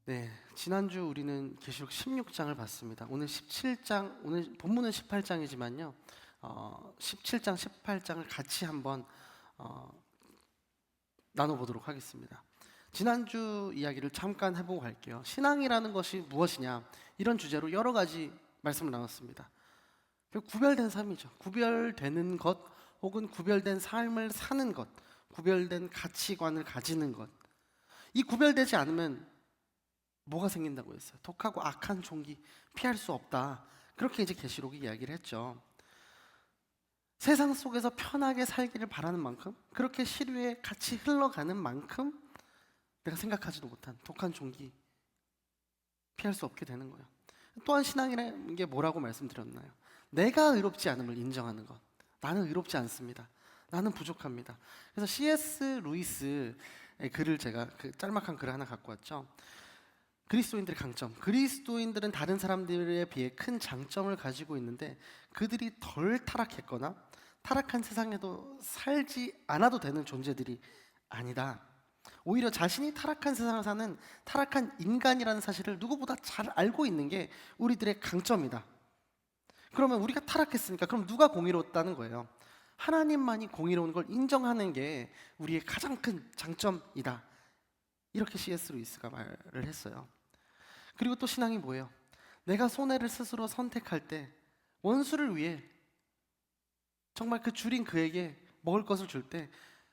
네, 지난주 우리는 계시록 16장을 봤습니다. 오늘 17장, 오늘 본문은 18장이지만요. 17장, 18장을 같이 한번 어, 나눠보도록 하겠습니다. 지난주 이야기를 잠깐 해보고 갈게요. 신앙이라는 것이 무엇이냐, 이런 주제로 여러 가지 말씀을 나눴습니다. 구별된 삶이죠. 구별되는 것, 혹은 구별된 삶을 사는 것, 구별된 가치관을 가지는 것. 이 구별되지 않으면 뭐가 생긴다고 했어요? 독하고 악한 종기 피할 수 없다. 그렇게 이제 계시록이 이야기를 했죠. 세상 속에서 편하게 살기를 바라는 만큼, 그렇게 시류에 같이 흘러가는 만큼 내가 생각하지도 못한 독한 종기 피할 수 없게 되는 거예요. 또한 신앙이라는 게 뭐라고 말씀드렸나요? 내가 의롭지 않음을 인정하는 것. 나는 의롭지 않습니다. 나는 부족합니다. 그래서 C.S. 루이스의 글을 제가 짤막한 글을 하나 갖고 왔죠. 그리스도인들의 강점. 그리스도인들은 다른 사람들에 비해 큰 장점을 가지고 있는데 그들이 덜 타락했거나 타락한 세상에도 살지 않아도 되는 존재들이 아니다. 오히려 자신이 타락한 세상을 사는 타락한 인간이라는 사실을 누구보다 잘 알고 있는 게 우리들의 강점이다. 그러면 우리가 타락했으니까 그럼 누가 공의로웠다는 거예요? 하나님만이 공의로운 걸 인정하는 게 우리의 가장 큰 장점이다. 이렇게 C.S. 루이스가 말을 했어요. 그리고 또 신앙이 뭐예요? 내가 손해를 스스로 선택할 때 원수를 위해 정말 그 줄인 그에게 먹을 것을 줄 때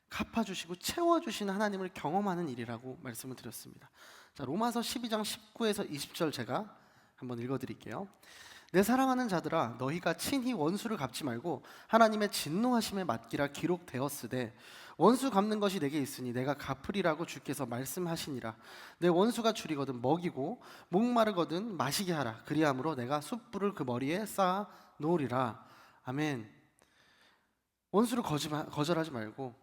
갚아주시고 채워주시는 하나님을 경험하는 일이라고 말씀을 드렸습니다. 자, 로마서 12장 19에서 20절 제가 한번 읽어드릴게요. 내 사랑하는 자들아, 너희가 친히 원수를 갚지 말고 하나님의 진노하심에 맡기라 기록되었으되 원수 갚는 것이 내게 있으니 내가 갚으리라고 주께서 말씀하시니라. 내 원수가 줄이거든 먹이고 목마르거든 마시게 하라. 그리함으로 내가 숯불을 그 머리에 쌓아 놓으리라. 아멘. 원수를 거절하지 말고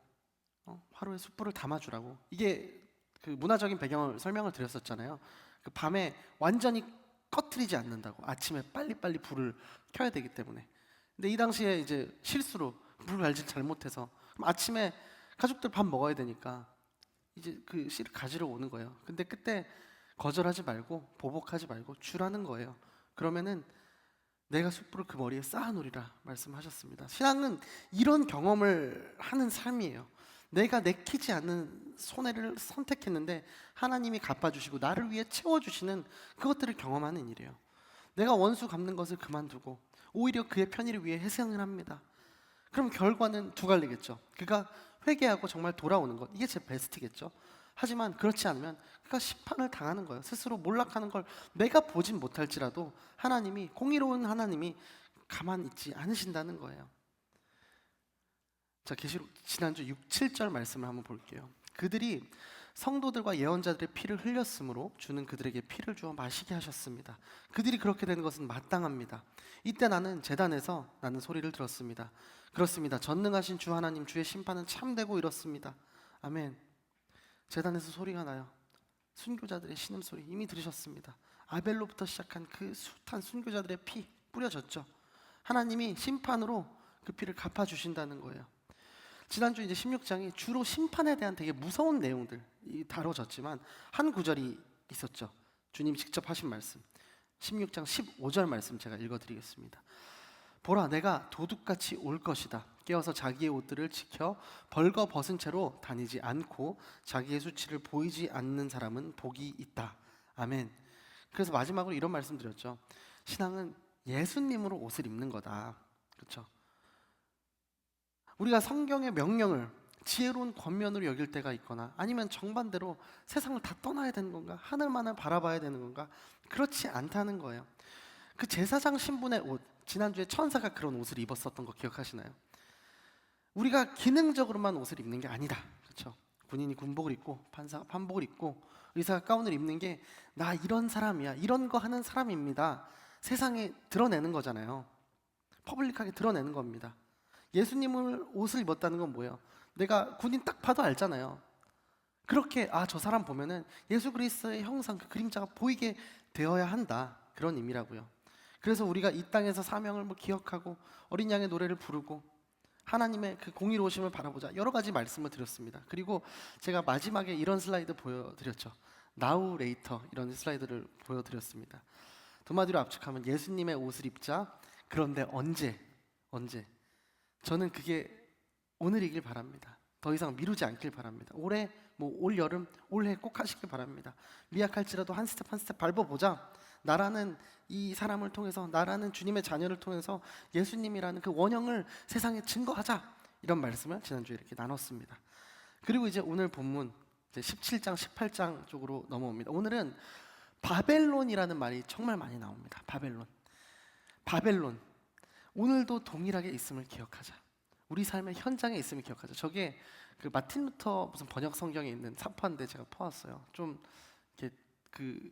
화로에 숯불을 담아주라고. 이게 그 문화적인 배경을 설명을 드렸었잖아요. 그 밤에 완전히 꺼트리지 않는다고. 아침에 빨리빨리 불을 켜야 되기 때문에. 근데 이 당시에 이제 실수로 불을 알지 잘못해서 그럼 아침에 가족들 밥 먹어야 되니까 이제 그 씨를 가지러 오는 거예요. 근데 그때 거절하지 말고 보복하지 말고 주라는 거예요. 그러면은 내가 숯불을 그 머리에 쌓아놓으리라 말씀하셨습니다. 신앙은 이런 경험을 하는 삶이에요. 내가 내키지 않는 손해를 선택했는데 하나님이 갚아주시고 나를 위해 채워주시는 그것들을 경험하는 일이에요. 내가 원수 갚는 것을 그만두고 오히려 그의 편의를 위해 희생을 합니다. 그럼 결과는 두 갈래겠죠. 그가 회개하고 정말 돌아오는 것, 이게 제 베스트겠죠. 하지만 그렇지 않으면 그가 심판을 당하는 거예요. 스스로 몰락하는 걸 내가 보진 못할지라도 하나님이, 공의로운 하나님이 가만히 있지 않으신다는 거예요. 자, 계시록 지난주 6, 7절 말씀을 한번 볼게요. 그들이 성도들과 예언자들의 피를 흘렸으므로 주는 그들에게 피를 주어 마시게 하셨습니다. 그들이 그렇게 되는 것은 마땅합니다. 이때 나는 제단에서 나는 소리를 들었습니다. 그렇습니다. 전능하신 주 하나님, 주의 심판은 참되고 이렇습니다. 아멘. 제단에서 소리가 나요. 순교자들의 신음소리 이미 들으셨습니다. 아벨로부터 시작한 그 숱한 순교자들의 피 뿌려졌죠. 하나님이 심판으로 그 피를 갚아주신다는 거예요. 지난주 이제 16장이 주로 심판에 대한 되게 무서운 내용들이 다뤄졌지만 한 구절이 있었죠. 주님 직접 하신 말씀. 16장 15절 말씀 제가 읽어드리겠습니다. 보라, 내가 도둑같이 올 것이다. 깨어서 자기의 옷들을 지켜 벌거 벗은 채로 다니지 않고 자기의 수치를 보이지 않는 사람은 복이 있다. 아멘. 그래서 마지막으로 이런 말씀 드렸죠. 신앙은 예수님으로 옷을 입는 거다. 그렇죠? 우리가 성경의 명령을 지혜로운 권면으로 여길 때가 있거나 아니면 정반대로 세상을 다 떠나야 되는 건가? 하늘만을 바라봐야 되는 건가? 그렇지 않다는 거예요. 그 제사장 신분의 옷, 지난주에 천사가 그런 옷을 입었었던 거 기억하시나요? 우리가 기능적으로만 옷을 입는 게 아니다. 그렇죠? 군인이 군복을 입고 판사가 판복을 입고 의사가 가운을 입는 게 나 이런 사람이야, 이런 거 하는 사람입니다. 세상에 드러내는 거잖아요. 퍼블릭하게 드러내는 겁니다. 예수님을 옷을 입었다는 건 뭐예요? 내가 군인 딱 봐도 알잖아요. 그렇게 저 사람 보면은 예수 그리스도의 형상, 그 그림자가 보이게 되어야 한다. 그런 의미라고요. 그래서 우리가 이 땅에서 사명을 기억하고 어린 양의 노래를 부르고 하나님의 그 공의로우심을 바라보자. 여러 가지 말씀을 드렸습니다. 그리고 제가 마지막에 이런 슬라이드 보여드렸죠. Now later 이런 슬라이드를 보여드렸습니다. 도마디로 압축하면 예수님의 옷을 입자. 그런데 언제? 저는 그게 오늘이길 바랍니다. 더 이상 미루지 않길 바랍니다. 올해 올 여름 올해 꼭 하시길 바랍니다. 미약할지라도 한 스텝 한 스텝 밟아보자. 나라는 이 사람을 통해서, 나라는 주님의 자녀를 통해서 예수님이라는 그 원형을 세상에 증거하자. 이런 말씀을 지난주에 이렇게 나눴습니다. 그리고 이제 오늘 본문 이제 17장 18장 쪽으로 넘어옵니다. 오늘은 바벨론이라는 말이 정말 많이 나옵니다. 바벨론. 오늘도 동일하게 있음을 기억하자. 우리 삶의 현장에 있음을 기억하자. 저게 그 마틴 루터 무슨 번역 성경에 있는 사파인데 제가 퍼왔어요. 좀 이렇게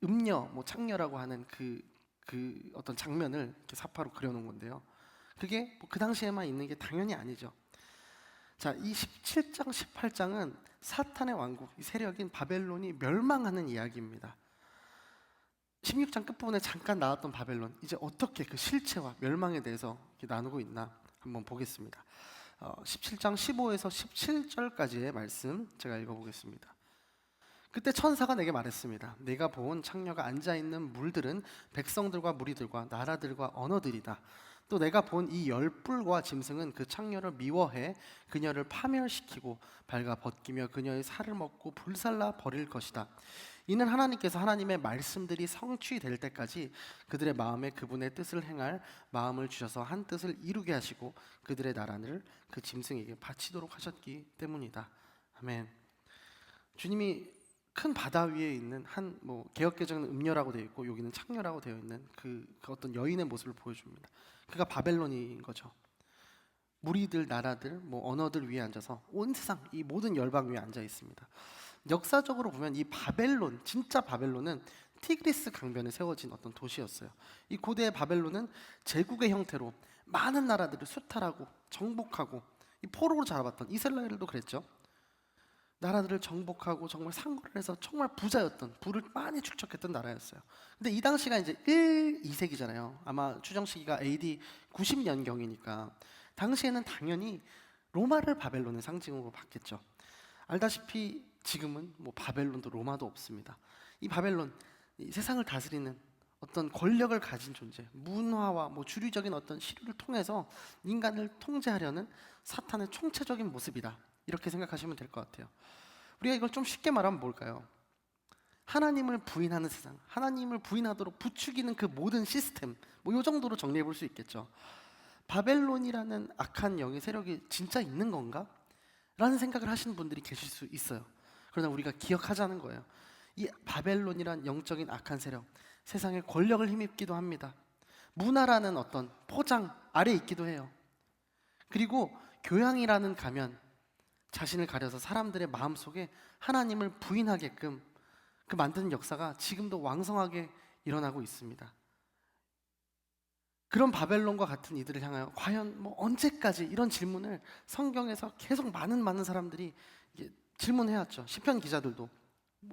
음녀, 창녀라고 하는 그 어떤 장면을 이렇게 사파로 그려놓은 건데요. 그게 그 당시에만 있는 게 당연히 아니죠. 자, 이 17장, 18장은 사탄의 왕국, 이 세력인 바벨론이 멸망하는 이야기입니다. 16장 끝부분에 잠깐 나왔던 바벨론, 이제 어떻게 그 실체와 멸망에 대해서 이렇게 나누고 있나 한번 보겠습니다. 17장 15에서 17절까지의 말씀 제가 읽어보겠습니다. 그때 천사가 내게 말했습니다. 내가 본 창녀가 앉아있는 물들은 백성들과 무리들과 나라들과 언어들이다. 또 내가 본 이 열뿔과 짐승은 그 창녀를 미워해 그녀를 파멸시키고 발가 벗기며 그녀의 살을 먹고 불살라 버릴 것이다. 이는 하나님께서 하나님의 말씀들이 성취될 때까지 그들의 마음에 그분의 뜻을 행할 마음을 주셔서 한 뜻을 이루게 하시고 그들의 나라를 그 짐승에게 바치도록 하셨기 때문이다. 아멘. 주님이 큰 바다 위에 있는 한 개역개정은 음녀라고 되어 있고 여기는 창녀라고 되어 있는 그 어떤 여인의 모습을 보여줍니다. 그가 바벨론인 거죠. 무리들, 나라들, 언어들 위에 앉아서 온 세상 이 모든 열방 위에 앉아 있습니다. 역사적으로 보면 이 바벨론, 진짜 바벨론은 티그리스 강변에 세워진 어떤 도시였어요. 이 고대의 바벨론은 제국의 형태로 많은 나라들을 수탈하고 정복하고 이 포로로 잡았던 이스라엘도 그랬죠. 나라들을 정복하고 정말 상거를 해서 정말 부자였던, 부를 많이 축적했던 나라였어요. 근데 이 당시가 이제 1, 2세기잖아요. 아마 추정 시기가 AD 90년경이니까 당시에는 당연히 로마를 바벨론의 상징으로 봤겠죠. 알다시피 지금은 바벨론도 로마도 없습니다. 이 바벨론, 이 세상을 다스리는 어떤 권력을 가진 존재, 문화와 주류적인 어떤 시류를 통해서 인간을 통제하려는 사탄의 총체적인 모습이다. 이렇게 생각하시면 될 것 같아요. 우리가 이걸 좀 쉽게 말하면 뭘까요? 하나님을 부인하는 세상, 하나님을 부인하도록 부추기는 그 모든 시스템, 이 정도로 정리해 볼 수 있겠죠. 바벨론이라는 악한 영의 세력이 진짜 있는 건가? 라는 생각을 하시는 분들이 계실 수 있어요. 그러나 우리가 기억하자는 거예요. 이 바벨론이란 영적인 악한 세력, 세상에 권력을 힘입기도 합니다. 문화라는 어떤 포장 아래 있기도 해요. 그리고 교양이라는 가면, 자신을 가려서 사람들의 마음속에 하나님을 부인하게끔 그 만드는 역사가 지금도 왕성하게 일어나고 있습니다. 그런 바벨론과 같은 이들을 향하여 과연 언제까지, 이런 질문을 성경에서 계속 많은 사람들이 질문해왔죠. 시편 기자들도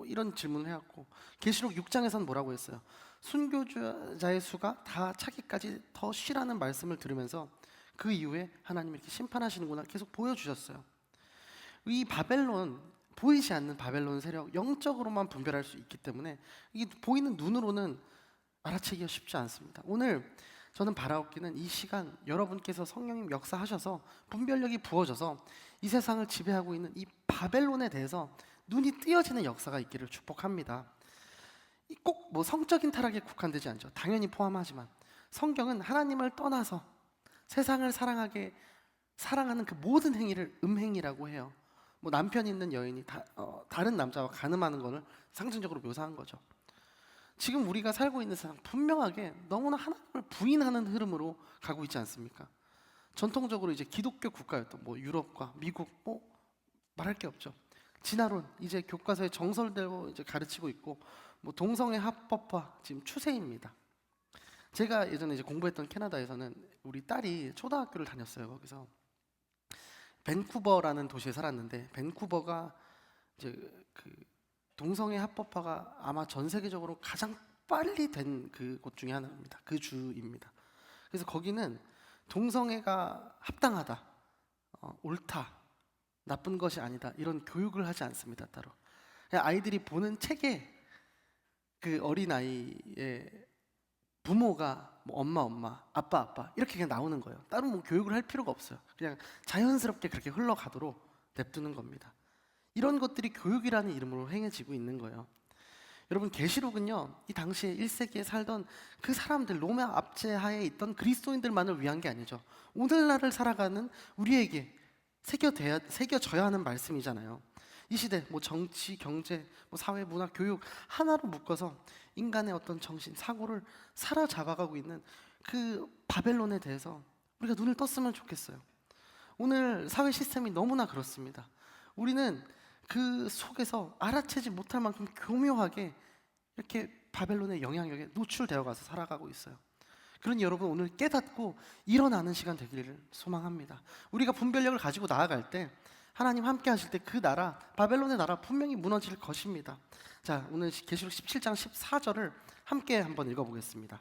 이런 질문을 해왔고, 계시록 6장에서는 뭐라고 했어요? 순교자의 수가 다 차기까지 더 쉬라는 말씀을 들으면서 그 이후에 하나님이 이렇게 심판하시는구나 계속 보여주셨어요. 이 바벨론, 보이지 않는 바벨론 세력, 영적으로만 분별할 수 있기 때문에 이 보이는 눈으로는 알아채기가 쉽지 않습니다. 오늘 저는 바라옵기는 이 시간 여러분께서 성령님 역사하셔서 분별력이 부어져서 이 세상을 지배하고 있는 이 바벨론에 대해서 눈이 띄어지는 역사가 있기를 축복합니다. 꼭 성적인 타락에 국한되지 않죠. 당연히 포함하지만 성경은 하나님을 떠나서 세상을 사랑하는 그 모든 행위를 음행이라고 해요. 남편 있는 여인이 다른 남자와 간음하는 것을 상징적으로 묘사한 거죠. 지금 우리가 살고 있는 세상 분명하게 너무나 하나님을 부인하는 흐름으로 가고 있지 않습니까? 전통적으로 이제 기독교 국가였던 유럽과 미국 말할 게 없죠. 진화론 이제 교과서에 정설대로 이제 가르치고 있고 동성애 합법화 지금 추세입니다. 제가 예전에 이제 공부했던 캐나다에서는 우리 딸이 초등학교를 다녔어요. 거기서 밴쿠버라는 도시에 살았는데 밴쿠버가 이제 그 동성애 합법화가 아마 전 세계적으로 가장 빨리 된 그 곳 중에 하나입니다. 그 주입니다. 그래서 거기는 동성애가 합당하다, 옳다, 나쁜 것이 아니다 이런 교육을 하지 않습니다. 따로. 아이들이 보는 책에 그 어린아이의 부모가 뭐 엄마, 아빠 이렇게 그냥 나오는 거예요. 따로 뭐 교육을 할 필요가 없어요. 그냥 자연스럽게 그렇게 흘러가도록 냅두는 겁니다. 이런 것들이 교육이라는 이름으로 행해지고 있는 거예요. 여러분, 계시록은요, 이 당시에 1세기에 살던 그 사람들, 로마 압제하에 있던 그리스도인들만을 위한 게 아니죠. 오늘날을 살아가는 우리에게 새겨져야 하는 말씀이잖아요. 이 시대, 뭐 정치, 경제, 뭐 사회, 문화, 교육 하나로 묶어서 인간의 어떤 정신, 사고를 사로잡아가고 있는 그 바벨론에 대해서 우리가 눈을 떴으면 좋겠어요. 오늘 사회 시스템이 너무나 그렇습니다. 우리는 그 속에서 알아채지 못할 만큼 교묘하게 이렇게 바벨론의 영향력에 노출되어 가서 살아가고 있어요. 그러니 여러분, 오늘 깨닫고 일어나는 시간 되기를 소망합니다. 우리가 분별력을 가지고 나아갈 때, 하나님 함께 하실 때 그 나라, 바벨론의 나라 분명히 무너질 것입니다. 자, 오늘 계시록 17장 14절을 함께 한번 읽어보겠습니다.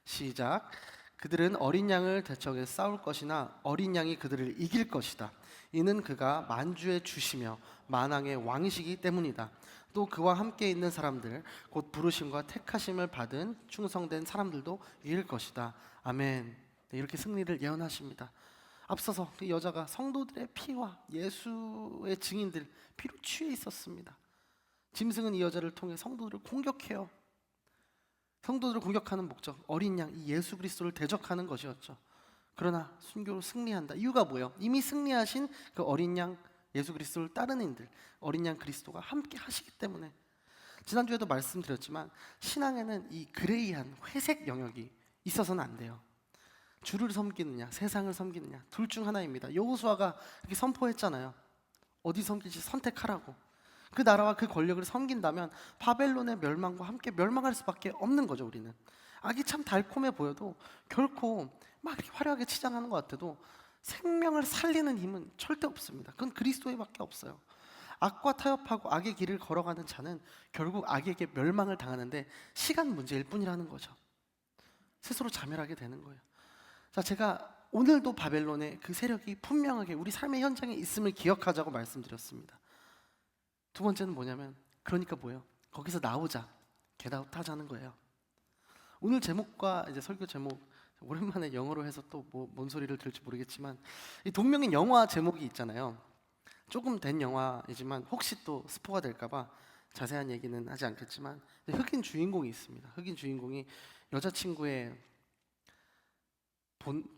시작. 그들은 어린 양을 대적해 싸울 것이나 어린 양이 그들을 이길 것이다. 이는 그가 만주의 주시며 만왕의 왕이시기 때문이다. 또 그와 함께 있는 사람들, 곧 부르심과 택하심을 받은 충성된 사람들도 이길 것이다. 아멘. 네, 이렇게 승리를 예언하십니다. 앞서서 그 여자가 성도들의 피와 예수의 증인들 피로 취해 있었습니다. 짐승은 이 여자를 통해 성도들을 공격해요. 성도들을 공격하는 목적, 어린 양, 이 예수 그리스도를 대적하는 것이었죠. 그러나 순교로 승리한다. 이유가 뭐예요? 이미 승리하신 그 어린 양 예수 그리스도를 따르는 이들, 어린 양 그리스도가 함께 하시기 때문에. 지난주에도 말씀드렸지만 신앙에는 이 그레이한 회색 영역이 있어서는 안 돼요. 주를 섬기느냐 세상을 섬기느냐 둘 중 하나입니다. 여호수아가 이렇게 선포했잖아요. 어디 섬길지 선택하라고. 그 나라와 그 권력을 섬긴다면 바벨론의 멸망과 함께 멸망할 수밖에 없는 거죠. 우리는 악이 참 달콤해 보여도 결코 막 이렇게 화려하게 치장하는 것 같아도 생명을 살리는 힘은 절대 없습니다. 그건 그리스도에밖에 없어요. 악과 타협하고 악의 길을 걸어가는 자는 결국 악에게 멸망을 당하는데 시간 문제일 뿐이라는 거죠. 스스로 자멸하게 되는 거예요. 자, 제가 오늘도 바벨론의 그 세력이 분명하게 우리 삶의 현장에 있음을 기억하자고 말씀드렸습니다. 두 번째는 뭐냐면, 그러니까 뭐예요? 거기서 나오자, 겟아웃 하자는 거예요. 오늘 제목과 이제 설교 제목, 오랜만에 영어로 해서 또 뭔 소리를 들을지 모르겠지만, 이 동명인 영화 제목이 있잖아요. 조금 된 영화이지만 혹시 또 스포가 될까봐 자세한 얘기는 하지 않겠지만, 흑인 주인공이 있습니다. 흑인 주인공이 여자친구의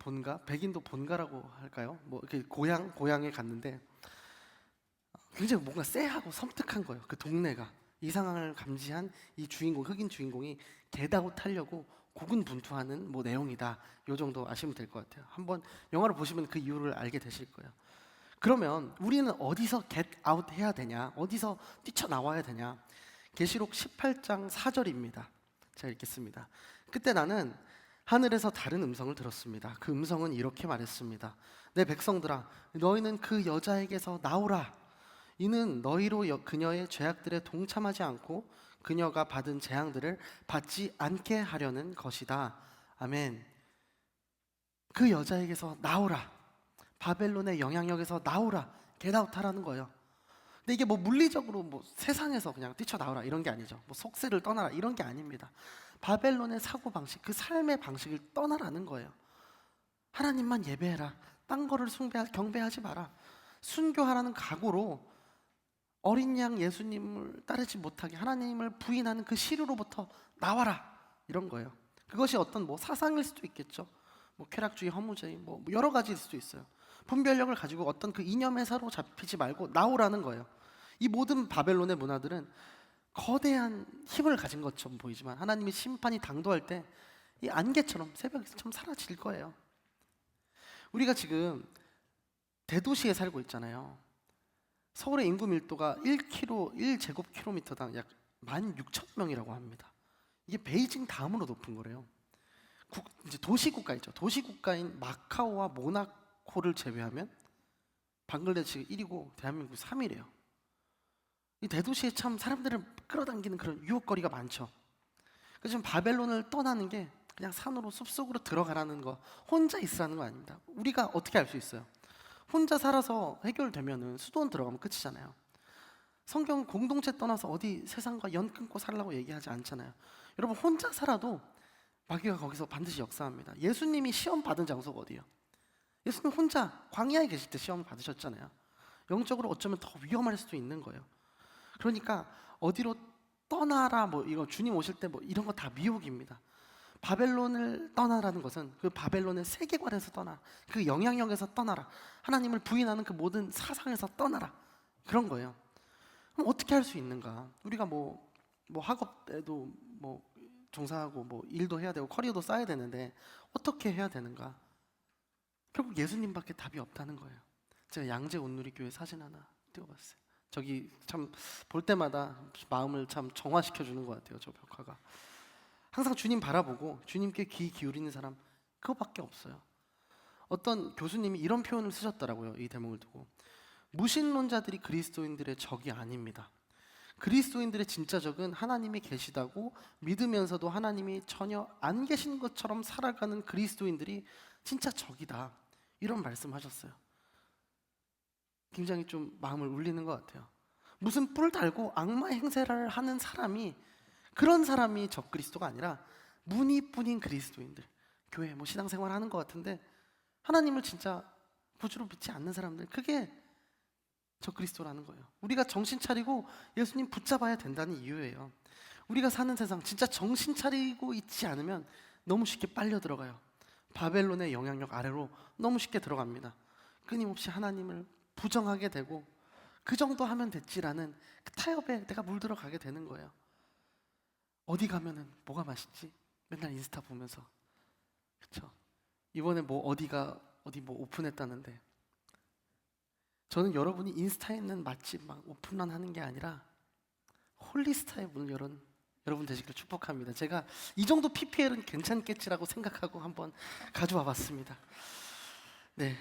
본가? 백인도 본가라고 할까요? 뭐 이렇게 고향에 갔는데 굉장히 뭔가 쎄하고 섬뜩한 거예요. 그 동네가. 이 상황을 감지한 이 주인공, 흑인 주인공이 겟아웃 하려고 고군분투하는 뭐 내용이다. 요 정도 아시면 될 것 같아요. 한번 영화를 보시면 그 이유를 알게 되실 거예요. 그러면 우리는 어디서 겟아웃 해야 되냐? 어디서 뛰쳐나와야 되냐? 계시록 18장 4절입니다. 제가 읽겠습니다. 그때 나는 하늘에서 다른 음성을 들었습니다. 그 음성은 이렇게 말했습니다. 내 백성들아, 너희는 그 여자에게서 나오라. 이는 너희로 그녀의 죄악들에 동참하지 않고 그녀가 받은 재앙들을 받지 않게 하려는 것이다. 아멘. 그 여자에게서 나오라. 바벨론의 영향력에서 나오라. 겟아웃하라는 거예요. 근데 이게 뭐 물리적으로 뭐 세상에서 그냥 뛰쳐나오라 이런 게 아니죠. 뭐 속세를 떠나라 이런 게 아닙니다. 바벨론의 사고방식, 그 삶의 방식을 떠나라는 거예요. 하나님만 예배해라. 딴 거를 경배하지 마라. 순교하라는 각오로 어린 양 예수님을 따르지 못하게 하나님을 부인하는 그 시류로부터 나와라. 이런 거예요. 그것이 어떤 뭐 사상일 수도 있겠죠. 뭐 쾌락주의, 허무주의, 뭐 여러 가지일 수도 있어요. 분별력을 가지고 어떤 그 이념에 사로잡히지 말고 나오라는 거예요. 이 모든 바벨론의 문화들은 거대한 힘을 가진 것처럼 보이지만 하나님의 심판이 당도할 때 이 안개처럼 새벽처럼 사라질 거예요. 우리가 지금 대도시에 살고 있잖아요. 서울의 인구 밀도가 1제곱킬로미터당 약 16,000명이라고 합니다. 이게 베이징 다음으로 높은 거래요. 이제 도시국가 있죠. 도시국가인 마카오와 모나코를 제외하면 방글라데시가 1위고 대한민국 3위래요. 이 대도시에 참 사람들을 끌어당기는 그런 유혹거리가 많죠. 그래서 지금 바벨론을 떠나는 게 그냥 산으로 숲속으로 들어가라는 거, 혼자 있으라는 거 아닙니다. 우리가 어떻게 알 수 있어요? 혼자 살아서 해결되면은 수도원 들어가면 끝이잖아요. 성경 공동체 떠나서 어디 세상과 연 끊고 살라고 얘기하지 않잖아요. 여러분, 혼자 살아도 마귀가 거기서 반드시 역사합니다. 예수님이 시험 받은 장소가 어디예요? 예수님 혼자 광야에 계실 때 시험 받으셨잖아요. 영적으로 어쩌면 더 위험할 수도 있는 거예요. 그러니까 어디로 떠나라, 뭐 이거 주님 오실 때 뭐 이런 거 다 미혹입니다. 바벨론을 떠나라는 것은 그 바벨론의 세계관에서 떠나, 그 영향력에서 떠나라, 하나님을 부인하는 그 모든 사상에서 떠나라, 그런 거예요. 그럼 어떻게 할 수 있는가? 우리가 뭐 학업에도 뭐 종사하고 뭐 일도 해야 되고 커리어도 쌓아야 되는데 어떻게 해야 되는가? 결국 예수님밖에 답이 없다는 거예요. 제가 양재 온누리교회 사진 하나 띄워봤어요. 저기 참 볼 때마다 마음을 참 정화시켜 주는 것 같아요. 저 벽화가 항상 주님 바라보고 주님께 귀 기울이는 사람, 그거밖에 없어요. 어떤 교수님이 이런 표현을 쓰셨더라고요. 이 대목을 두고, 무신론자들이 그리스도인들의 적이 아닙니다. 그리스도인들의 진짜 적은 하나님이 계시다고 믿으면서도 하나님이 전혀 안 계신 것처럼 살아가는 그리스도인들이 진짜 적이다, 이런 말씀하셨어요. 굉장히 좀 마음을 울리는 것 같아요. 무슨 뿔 달고 악마 행세를 하는 사람이, 그런 사람이 적 그리스도가 아니라 무늬뿐인 그리스도인들, 교회 뭐 신앙생활 하는 것 같은데 하나님을 진짜 구주로 믿지 않는 사람들, 그게 적 그리스도라는 거예요. 우리가 정신 차리고 예수님 붙잡아야 된다는 이유예요. 우리가 사는 세상 진짜 정신 차리고 있지 않으면 너무 쉽게 빨려 들어가요. 바벨론의 영향력 아래로 너무 쉽게 들어갑니다. 끊임없이 하나님을 부정하게 되고 그 정도 하면 됐지라는 그 타협에 내가 물들어가게 되는 거예요. 어디 가면은 뭐가 맛있지? 맨날 인스타 보면서, 그렇죠? 이번에 뭐 어디 뭐 오픈했다는데, 저는 여러분이 인스타에 있는 맛집 막 오픈런 하는 게 아니라 홀리스타의 문을 열은 여러분 되시기를 축복합니다. 제가 이 정도 PPL은 괜찮겠지라고 생각하고 한번 가져와 봤습니다. 네,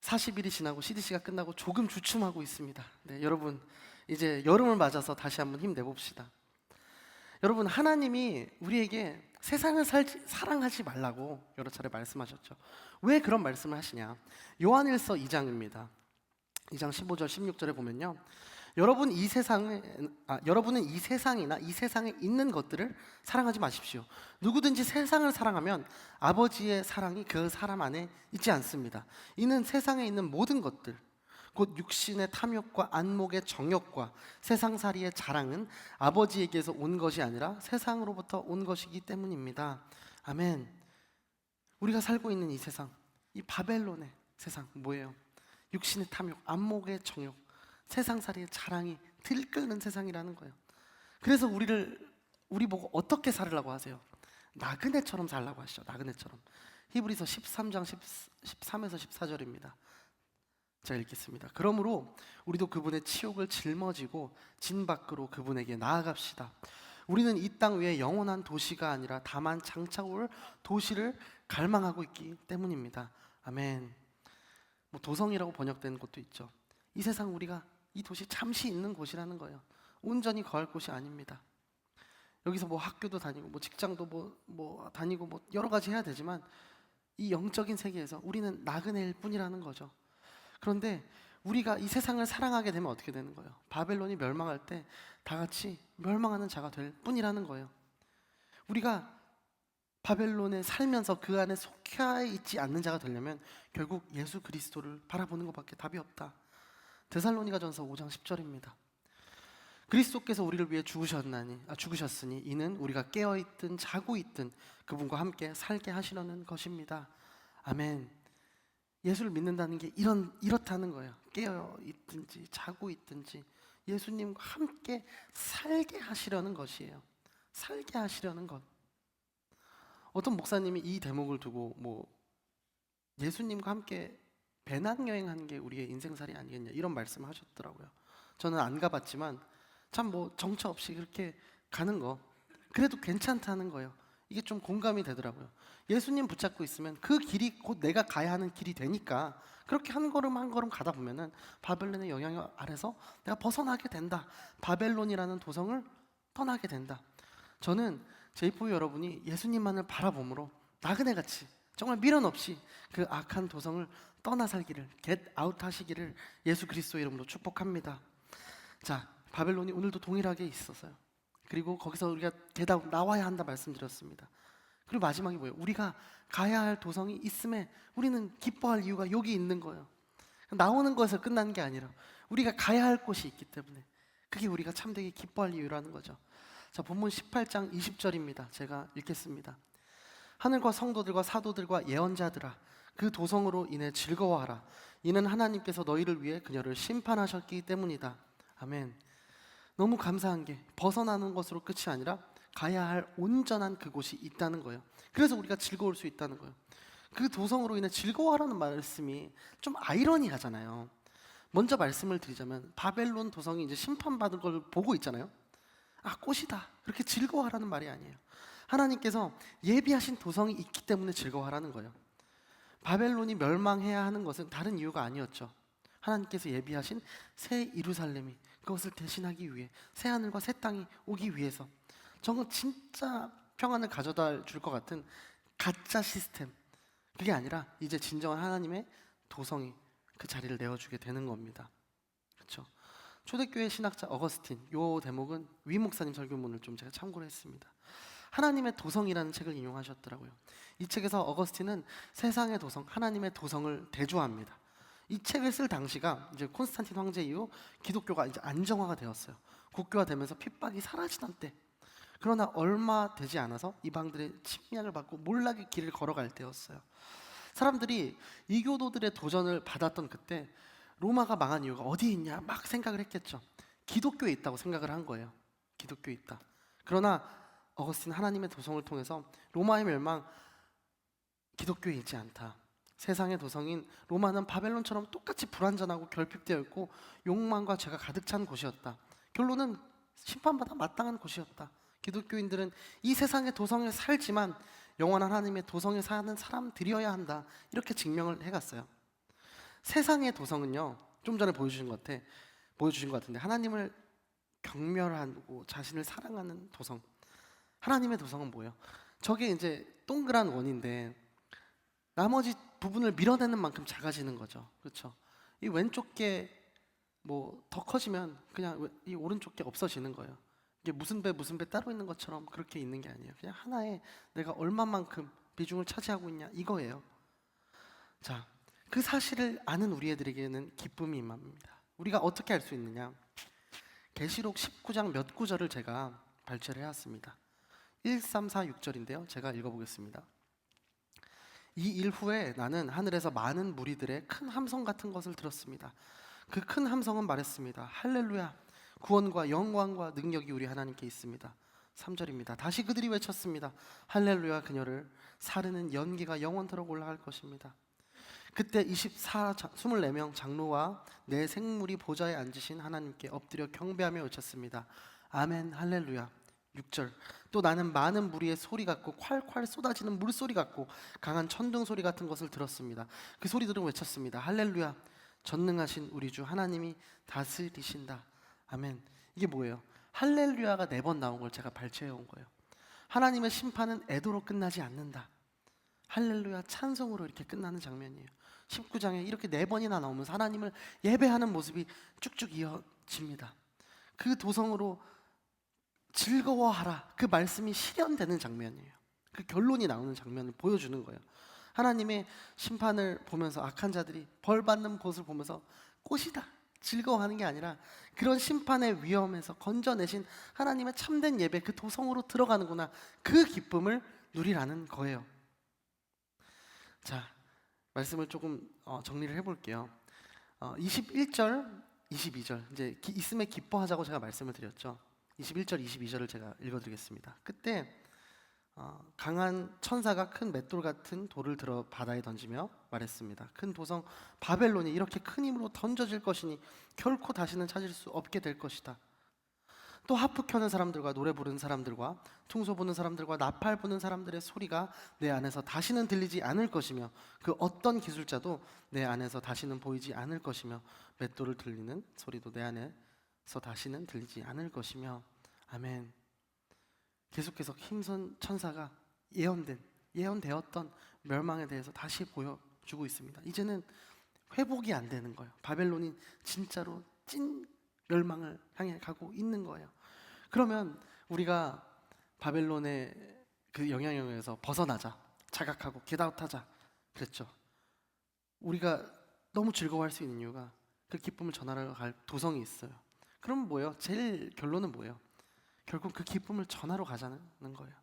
40일이 지나고 CDC가 끝나고 조금 주춤하고 있습니다. 네, 여러분 이제 여름을 맞아서 다시 한번 힘내봅시다. 여러분, 하나님이 우리에게 세상을 사랑하지 말라고 여러 차례 말씀하셨죠. 왜 그런 말씀을 하시냐? 요한일서 2장입니다. 2장 15절 16절에 보면요, 여러분은 이 세상이나 이 세상에 있는 것들을 사랑하지 마십시오. 누구든지 세상을 사랑하면 아버지의 사랑이 그 사람 안에 있지 않습니다. 이는 세상에 있는 모든 것들, 곧 육신의 탐욕과 안목의 정욕과 세상살이의 자랑은 아버지에게서 온 것이 아니라 세상으로부터 온 것이기 때문입니다. 아멘. 우리가 살고 있는 이 세상, 이 바벨론의 세상 뭐예요? 육신의 탐욕, 안목의 정욕, 세상살이의 자랑이 들끓는 세상이라는 거예요. 그래서 우리 보고 어떻게 살으라고 하세요? 나그네처럼 살라고 하시죠. 나그네처럼. 히브리서 13장 13에서 14절입니다. 제가 읽겠습니다. 그러므로 우리도 그분의 치욕을 짊어지고 진 밖으로 그분에게 나아갑시다. 우리는 이 땅 위에 영원한 도시가 아니라 다만 장차 올 도시를 갈망하고 있기 때문입니다. 아멘. 뭐 도성이라고 번역된 곳도 있죠. 이 세상, 우리가 이 도시 잠시 있는 곳이라는 거예요. 온전히 거할 곳이 아닙니다. 여기서 뭐 학교도 다니고 뭐 직장도 뭐 다니고 뭐 여러 가지 해야 되지만 이 영적인 세계에서 우리는 나그네일 뿐이라는 거죠. 그런데 우리가 이 세상을 사랑하게 되면 어떻게 되는 거예요? 바벨론이 멸망할 때 다 같이 멸망하는 자가 될 뿐이라는 거예요. 우리가 바벨론에 살면서 그 안에 속해 있지 않는 자가 되려면 결국 예수 그리스도를 바라보는 것밖에 답이 없다. 데살로니가전서 5장 10절입니다. 그리스도께서 우리를 위해 죽으셨으니 이는 우리가 깨어있든 자고 있든 그분과 함께 살게 하시려는 것입니다. 아멘. 예수를 믿는다는 게 이렇다는 거예요. 깨어있든지 자고 있든지 예수님과 함께 살게 하시려는 것이에요. 살게 하시려는 것. 어떤 목사님이 이 대목을 두고 뭐 예수님과 함께 배낭여행하는 게 우리의 인생살이 아니겠냐, 이런 말씀을 하셨더라고요. 저는 안 가봤지만 참 뭐 정처 없이 그렇게 가는 거, 그래도 괜찮다는 거예요. 이게 좀 공감이 되더라고요. 예수님 붙잡고 있으면 그 길이 곧 내가 가야 하는 길이 되니까 그렇게 한 걸음 한 걸음 가다 보면은 바벨론의 영향 아래서 내가 벗어나게 된다. 바벨론이라는 도성을 떠나게 된다. 저는 제이포 여러분이 예수님만을 바라봄으로 나그네같이 정말 미련 없이 그 악한 도성을 떠나 살기를, 겟 아웃 하시기를 예수 그리스도 이름으로 축복합니다. 자, 바벨론이 오늘도 동일하게 있어서요. 그리고 거기서 우리가 대답 나와야 한다 말씀드렸습니다. 그리고 마지막이 뭐예요? 우리가 가야 할 도성이 있음에 우리는 기뻐할 이유가 여기 있는 거예요. 나오는 것에서 끝난 게 아니라 우리가 가야 할 곳이 있기 때문에 그게 우리가 참되게 기뻐할 이유라는 거죠. 자, 본문 18장 20절입니다. 제가 읽겠습니다. 하늘과 성도들과 사도들과 예언자들아, 그 도성으로 인해 즐거워하라. 이는 하나님께서 너희를 위해 그녀를 심판하셨기 때문이다. 아멘. 너무 감사한 게 벗어나는 것으로 끝이 아니라 가야 할 온전한 그곳이 있다는 거예요. 그래서 우리가 즐거울 수 있다는 거예요. 그 도성으로 인해 즐거워하라는 말씀이 좀 아이러니하잖아요. 먼저 말씀을 드리자면 바벨론 도성이 이제 심판받을 걸 보고 있잖아요. 아, 꽃이다. 그렇게 즐거워하라는 말이 아니에요. 하나님께서 예비하신 도성이 있기 때문에 즐거워하라는 거예요. 바벨론이 멸망해야 하는 것은 다른 이유가 아니었죠. 하나님께서 예비하신 새 예루살렘이 그것을 대신하기 위해 새 하늘과 새 땅이 오기 위해서 저건 진짜 평안을 가져다 줄 것 같은 가짜 시스템, 그게 아니라 이제 진정한 하나님의 도성이 그 자리를 내어주게 되는 겁니다. 그렇죠? 초대교회 신학자 어거스틴, 요 대목은 위 목사님 설교문을 좀 제가 참고를 했습니다. 하나님의 도성이라는 책을 인용하셨더라고요. 이 책에서 어거스틴은 세상의 도성, 하나님의 도성을 대조합니다. 이 책을 쓸 당시가 이제 콘스탄틴 황제 이후 기독교가 이제 안정화가 되었어요. 국교화되면서 핍박이 사라지던 때. 그러나 얼마 되지 않아서 이방들의 침략을 받고 몰락의 길을 걸어갈 때였어요. 사람들이 이교도들의 도전을 받았던 그때 로마가 망한 이유가 어디에 있냐 막 생각을 했겠죠. 기독교에 있다고 생각을 한 거예요. 기독교에 있다. 그러나 어거스틴 하나님의 도성을 통해서 로마의 멸망, 기독교에 있지 않다. 세상의 도성인 로마는 바벨론처럼 똑같이 불완전하고 결핍되어 있고 욕망과 죄가 가득 찬 곳이었다. 결론은 심판받아 마땅한 곳이었다. 기독교인들은 이 세상의 도성에 살지만 영원한 하나님의 도성에 사는 사람들이어야 한다. 이렇게 증명을 해갔어요. 세상의 도성은요, 좀 전에 보여주신 것 같은데 하나님을 경멸하고 자신을 사랑하는 도성. 하나님의 도성은 뭐예요? 저게 이제 동그란 원인데 나머지 부분을 밀어내는 만큼 작아지는 거죠. 그렇죠? 이 왼쪽 게 뭐 더 커지면 그냥 이 오른쪽 게 없어지는 거예요. 이게 무슨 배 따로 있는 것처럼 그렇게 있는 게 아니에요. 그냥 하나에 내가 얼마만큼 비중을 차지하고 있냐 이거예요. 자, 그 사실을 아는 우리 애들에게는 기쁨이 임합니다. 우리가 어떻게 알 수 있느냐? 계시록 19장 몇 구절을 제가 발췌를 해왔습니다. 1, 3, 4, 6절인데요. 제가 읽어보겠습니다. 이 일 후에 나는 하늘에서 많은 무리들의 큰 함성 같은 것을 들었습니다. 그 큰 함성은 말했습니다. 할렐루야! 구원과 영광과 능력이 우리 하나님께 있습니다. 3절입니다. 다시 그들이 외쳤습니다. 할렐루야! 그녀를 사르는 연기가 영원토록 올라갈 것입니다. 그때 24명 장로와 네 생물이 보좌에 앉으신 하나님께 엎드려 경배하며 외쳤습니다. 아멘, 할렐루야. 6절. 또 나는 많은 무리의 소리 같고 콸콸 쏟아지는 물소리 같고 강한 천둥 소리 같은 것을 들었습니다. 그 소리들은 외쳤습니다. 할렐루야. 전능하신 우리 주 하나님이 다스리신다. 아멘. 이게 뭐예요? 할렐루야가 4번 나온 걸 제가 발췌해 온 거예요. 하나님의 심판은 애도로 끝나지 않는다. 할렐루야 찬송으로 이렇게 끝나는 장면이에요. 19장에 이렇게 4번이나 나오면서 하나님을 예배하는 모습이 쭉쭉 이어집니다. 그 도성으로 즐거워하라, 그 말씀이 실현되는 장면이에요. 그 결론이 나오는 장면을 보여주는 거예요. 하나님의 심판을 보면서 악한 자들이 벌받는 곳을 보면서 꽃이다 즐거워하는 게 아니라 그런 심판의 위험에서 건져내신 하나님의 참된 예배, 그 도성으로 들어가는구나, 그 기쁨을 누리라는 거예요. 자, 말씀을 조금 정리를 해볼게요. 21절, 22절 이제 있음에 기뻐하자고 제가 말씀을 드렸죠. 21절, 22절을 제가 읽어드리겠습니다. 그때 강한 천사가 큰 맷돌 같은 돌을 들어 바다에 던지며 말했습니다. 큰 도성 바벨론이 이렇게 큰 힘으로 던져질 것이니 결코 다시는 찾을 수 없게 될 것이다. 또 하프 켜는 사람들과 노래 부르는 사람들과 퉁소 부는 사람들과 나팔 부는 사람들의 소리가 내 안에서 다시는 들리지 않을 것이며 그 어떤 기술자도 내 안에서 다시는 보이지 않을 것이며 맷돌을 들리는 소리도 내 안에서 다시는 들리지 않을 것이며. 아멘. 계속해서 힘선 천사가 예언되었던 멸망에 대해서 다시 보여주고 있습니다. 이제는 회복이 안 되는 거예요. 바벨론이 진짜로 찐 멸망을 향해 가고 있는 거예요. 그러면 우리가 바벨론의 그 영향력에서 벗어나자, 자각하고 겟아웃하자 그랬죠. 우리가 너무 즐거워할 수 있는 이유가 그 기쁨을 전하러 갈 도성이 있어요. 그럼 뭐예요? 제일 결론은 뭐예요? 결국 그 기쁨을 전하러 가자는 거예요.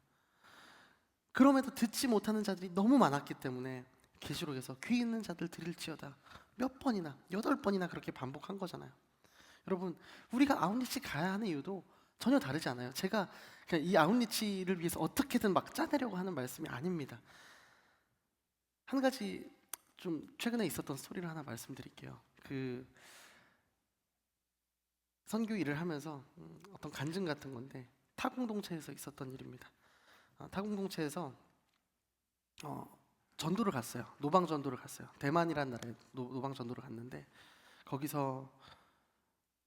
그럼에도 듣지 못하는 자들이 너무 많았기 때문에 계시록에서 귀 있는 자들 들을지어다 몇 번이나 8번이나 그렇게 반복한 거잖아요. 여러분, 우리가 아웃리치 가야 하는 이유도 전혀 다르지 않아요. 제가 그냥 이 아웃리치를 위해서 어떻게든 막 짜내려고 하는 말씀이 아닙니다. 한 가지 좀 최근에 있었던 스토리를 하나 말씀드릴게요. 그 선교 일을 하면서 어떤 간증 같은 건데 타공동체에서 있었던 일입니다. 타공동체에서 전도를 갔어요. 노방 전도를 갔어요. 대만이라는 나라에 노방 전도를 갔는데 거기서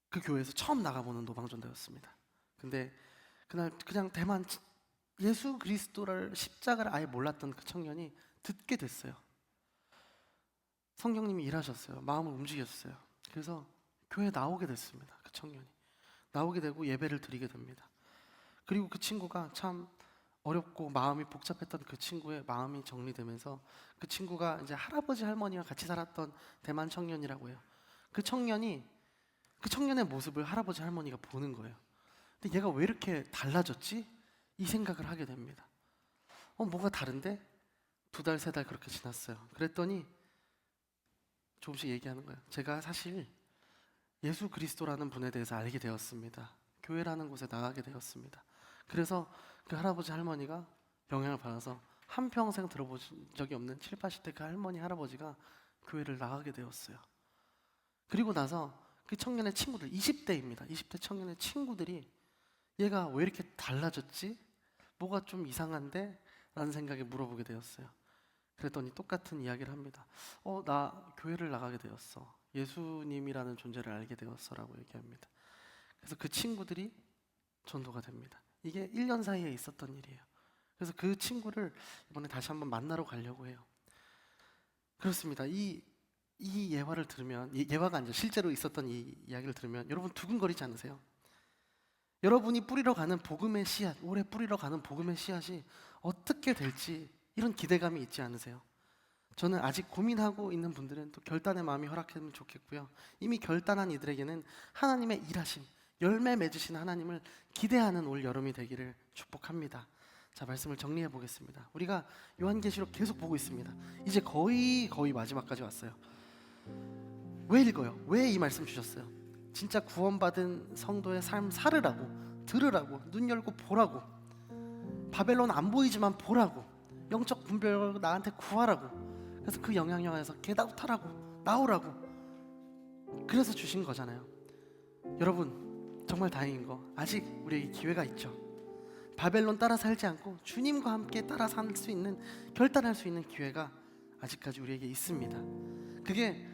그 교회에서 처음 나가보는 노방 전도였습니다. 근데 그날 그냥 대만 예수 그리스도를 십자가를 아예 몰랐던 그 청년이 듣게 됐어요. 성령님이 일하셨어요. 마음을 움직였어요. 그래서 교회에 나오게 됐습니다. 그 청년이 나오게 되고 예배를 드리게 됩니다. 그리고 그 친구가 참 어렵고 마음이 복잡했던 그 친구의 마음이 정리되면서 그 친구가 이제 할아버지 할머니와 같이 살았던 대만 청년이라고 해요. 그 청년의 모습을 할아버지 할머니가 보는 거예요. 근데 얘가 왜 이렇게 달라졌지? 이 생각을 하게 됩니다. 뭐가 다른데? 2달, 3달 그렇게 지났어요. 그랬더니 조금씩 얘기하는 거예요. 제가 사실 예수 그리스도라는 분에 대해서 알게 되었습니다. 교회라는 곳에 나가게 되었습니다. 그래서 그 할아버지 할머니가 영향을 받아서 한평생 들어본 적이 없는 7, 80대 그 할머니 할아버지가 교회를 나가게 되었어요. 그리고 나서 그 청년의 친구들 20대입니다. 20대 청년의 친구들이 얘가 왜 이렇게 달라졌지? 뭐가 좀 이상한데? 라는 생각에 물어보게 되었어요. 그랬더니 똑같은 이야기를 합니다. 나 교회를 나가게 되었어. 예수님이라는 존재를 알게 되었어 라고 얘기합니다. 그래서 그 친구들이 전도가 됩니다. 이게 1년 사이에 있었던 일이에요. 그래서 그 친구를 이번에 다시 한번 만나러 가려고 해요. 그렇습니다. 이 예화를 들으면, 예화가 아니죠. 실제로 있었던 이 이야기를 들으면 여러분 두근거리지 않으세요? 여러분이 뿌리러 가는 복음의 씨앗, 올해 뿌리러 가는 복음의 씨앗이 어떻게 될지 이런 기대감이 있지 않으세요? 저는 아직 고민하고 있는 분들은 또 결단의 마음이 허락하면 좋겠고요. 이미 결단한 이들에게는 하나님의 일하심, 열매 맺으신 하나님을 기대하는 올 여름이 되기를 축복합니다. 자, 말씀을 정리해 보겠습니다. 우리가 요한계시록 계속 보고 있습니다. 이제 거의 마지막까지 왔어요. 왜 읽어요? 왜 이 말씀 주셨어요? 진짜 구원받은 성도의 삶 살으라고, 들으라고, 눈 열고 보라고, 바벨론 안 보이지만 보라고, 영적 분별을 나한테 구하라고, 그래서 그 영향력 안에서 겟아웃하라고, 나오라고, 그래서 주신 거잖아요. 여러분 정말 다행인 거 아직 우리에게 기회가 있죠. 바벨론 따라 살지 않고 주님과 함께 따라 살 수 있는, 결단할 수 있는 기회가 아직까지 우리에게 있습니다. 그게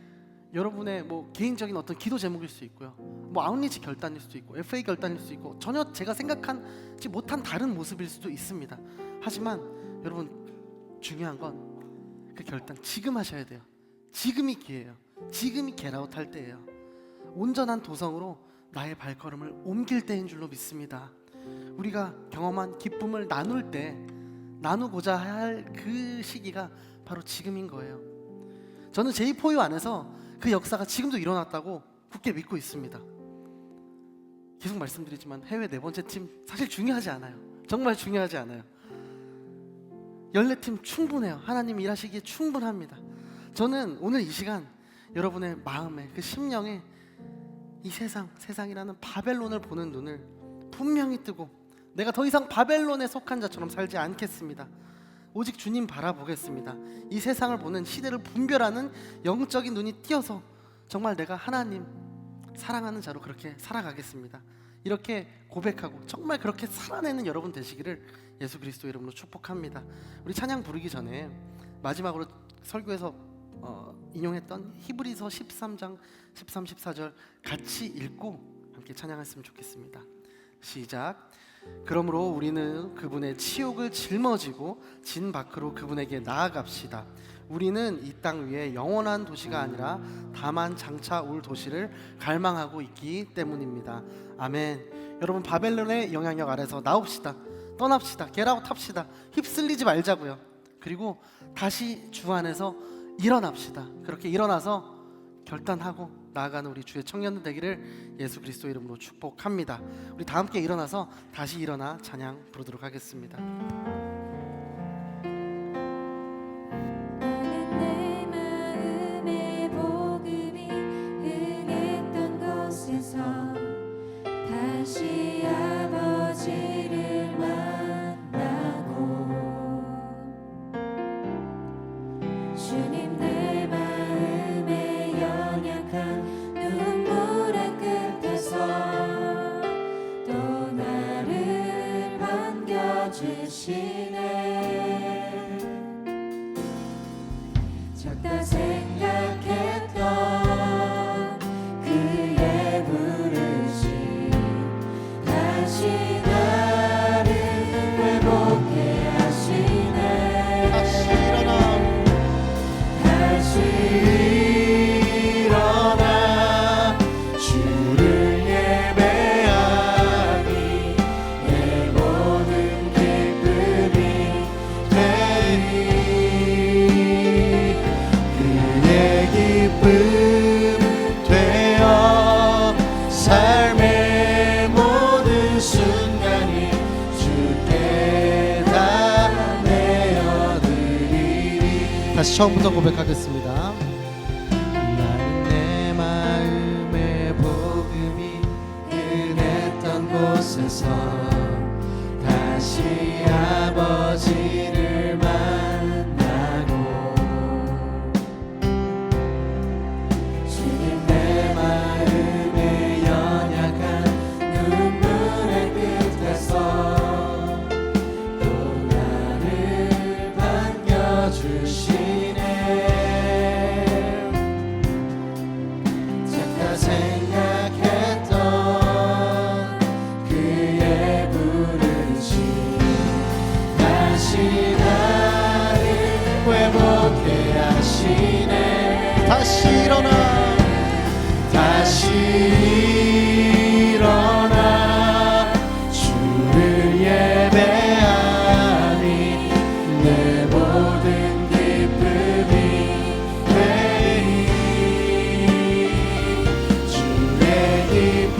여러분의 개인적인 어떤 기도 제목일 수 있고요, 아웃리치 결단일 수도 있고 FA 결단일 수도 있고 전혀 제가 생각하지 못한 다른 모습일 수도 있습니다. 하지만 여러분 중요한 건 그 결단 지금 하셔야 돼요. 지금이 기회예요. 지금이 겟아웃 할 때예요. 온전한 도성으로 나의 발걸음을 옮길 때인 줄로 믿습니다. 우리가 경험한 기쁨을 나눌 때, 나누고자 할 그 시기가 바로 지금인 거예요. 저는 제2포유 안에서 그 역사가 지금도 일어났다고 굳게 믿고 있습니다. 계속 말씀드리지만 해외 4번째 팀 사실 중요하지 않아요. 정말 중요하지 않아요. 14팀 충분해요. 하나님이 일하시기에 충분합니다. 저는 오늘 이 시간 여러분의 마음에, 그 심령에 이 세상이라는 바벨론을 보는 눈을 분명히 뜨고 내가 더 이상 바벨론에 속한 자처럼 살지 않겠습니다. 오직 주님 바라보겠습니다. 이 세상을 보는, 시대를 분별하는 영적인 눈이 띄어서 정말 내가 하나님 사랑하는 자로 그렇게 살아가겠습니다. 이렇게 고백하고 정말 그렇게 살아내는 여러분 되시기를 예수 그리스도 이름으로 축복합니다. 우리 찬양 부르기 전에 마지막으로 설교에서 인용했던 히브리서 13장 13, 14절 같이 읽고 함께 찬양했으면 좋겠습니다. 시작. 그러므로 우리는 그분의 치욕을 짊어지고 진 밖으로 그분에게 나아갑시다. 우리는 이 땅 위에 영원한 도시가 아니라 다만 장차 올 도시를 갈망하고 있기 때문입니다. 아멘. 여러분, 바벨론의 영향력 아래서 나옵시다. 떠납시다. 겟아웃 합시다. 휩쓸리지 말자고요. 그리고 다시 주 안에서 일어납시다. 그렇게 일어나서 결단하고 나아가는 우리 주의 청년들 되기를 예수 그리스도 이름으로 축복합니다. 우리 다 함께 일어나서 다시 일어나 찬양 부르도록 하겠습니다. 나는 내 마음의 복음이 흥했던 곳에서 다시 아버지를 만나고 주님 내 마음에 연약한 눈물의 끝에서 또 나를 반겨주시네. 적다 생각했던 그의 부르심 다시 나를 회복해 하시네. 다시 일어나 주를 예배하니 내 모든 기쁨이 되리. 그의 기쁨 되어 삶의 모든 순간이 주께 다 내어드리리. 다시 처음부터 고백하겠습니다. 나는 내 마음의 복음이 흔했던 곳에서 다시 아버지를 만나고 주님 내 마음에 연약한 눈물의 끝에서 또 나를 반겨주시네. 잠깐 생각했던 그의 부르심 다시 나를 회복해 하시네. 다시 일어나 주를 예배하니 내 모든 기쁨이 되리. 주의 기쁨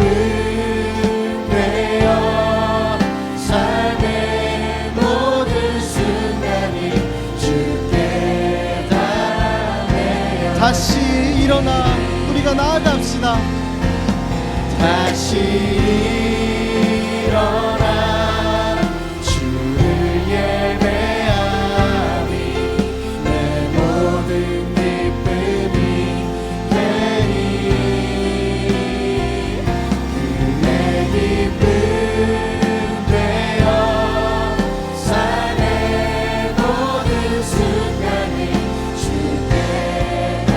되어 삶의 모든 순간이 주께 다 내어. 다시 일어나 우리가 나아갑시다. 다시 일어나 주를 예배하니 내 모든 기쁨이 되리. 그의 기쁨 되어 삶의 모든 순간이 주께 다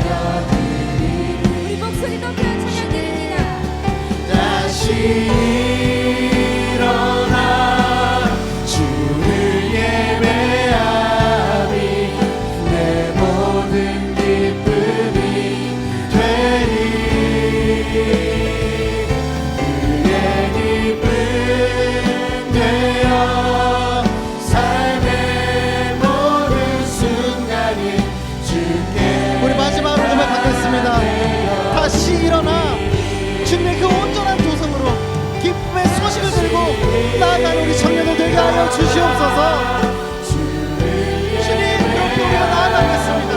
내어드리리. 우리 목소리 높여 찬양드립니다. 다시 일어나 주를 예배하니 내 모든 기쁨이 되리. 그의 기쁨 되어 삶의 모든 순간이 주께. 우리 마지막으로 고백하겠습니다. 다시 일어나 주님의 그 온전한 도성으로 기쁨의 소식을 들고 나아가는 우리 청년들 되게 하여 주시옵소서. 주님, 그렇게 우리가 나아가겠습니다.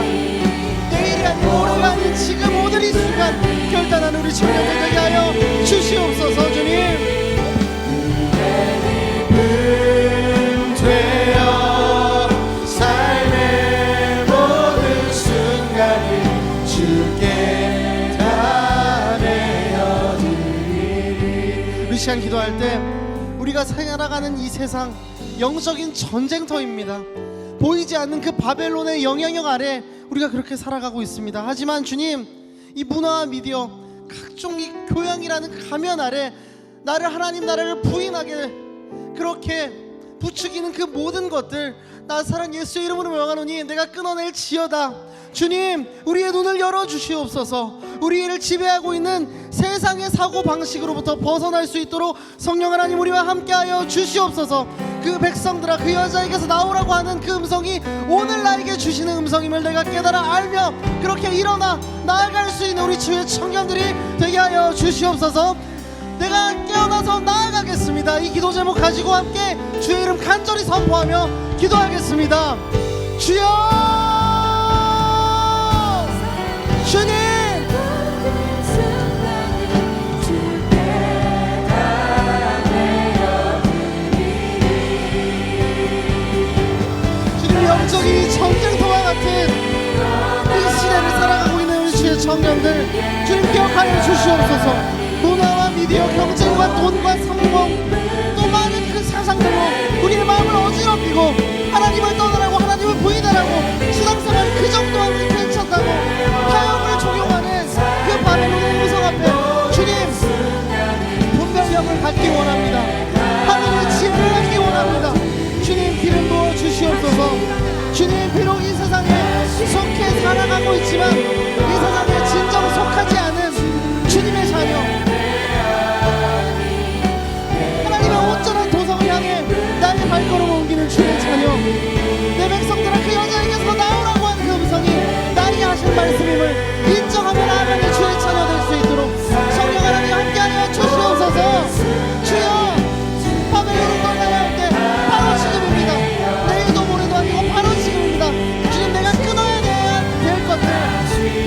내일이 아닌 모레가 아닌 지금 오늘 이 순간 결단하는 우리 청년들 되게 하여 주시옵소서. 주님, 되어 삶의 모든 순간이 주께 다 내어드리리. 우리 시간 기도할 때 우리가 살아가는 이 세상 영적인 전쟁터입니다. 보이지 않는 그 바벨론의 영향력 아래 우리가 그렇게 살아가고 있습니다. 하지만 주님, 이 문화와 미디어, 각종 이 교양이라는 가면 아래 나를 하나님 나라를 부인하게 그렇게 부추기는 그 모든 것들 나 사랑 예수의 이름으로 명하노니 내가 끊어낼지어다. 주님, 우리의 눈을 열어주시옵소서. 우리를 지배하고 있는 세상의 사고방식으로부터 벗어날 수 있도록 성령 하나님 우리와 함께하여 주시옵소서. 그 백성들아, 그 여자에게서 나오라고 하는 그 음성이 오늘 나에게 주시는 음성임을 내가 깨달아 알며 그렇게 일어나 나아갈 수 있는 우리 주의 청년들이 되게 하여 주시옵소서. 내가 깨어나서 나아가겠습니다. 이 기도 제목 가지고 함께 주의 이름 간절히 선포하며 기도하겠습니다. 주여, 주님, 주님 영적인 전쟁터와 같은 이 시대를 살아가고 있는 우리 주의 청년들 주님 기억하여 주시옵소서. 문화와 미디어, 경쟁과 돈과 성공 또 많은 그 상상들로 우리의 마음을 어지럽히고 하나님을 떠나라고 하나님을 부인하라고 신앙생활 그 정도하면 괜찮다고 타협을 적용하는 그 바벨론의 음성 앞에 주님 분별력을 갖기 원합니다. 하늘의 지혜를 갖기 원합니다. 주님 기름 부어 주시옵소서. 주님 비록 이 세상에 속해 살아가고 있지만 이 세상에 진정 속하지 않은 주님의 자녀 온전한 도성을 향해 나의 발걸음을 옮기는 주의 자녀 내 백성들아 그 여자에게서 나오라고 한 그 음성이 나에게 하신 말씀임을 인정하며 나아가는 주의 자녀 될 수 있도록 성령 하나님 함께하여 주시옵소서. 주여, 바벨론을 떠나야 할 때 바로 지금입니다. 내일도 모레도 아니고 바로 지금입니다. 주님, 내가 끊어야 될 것들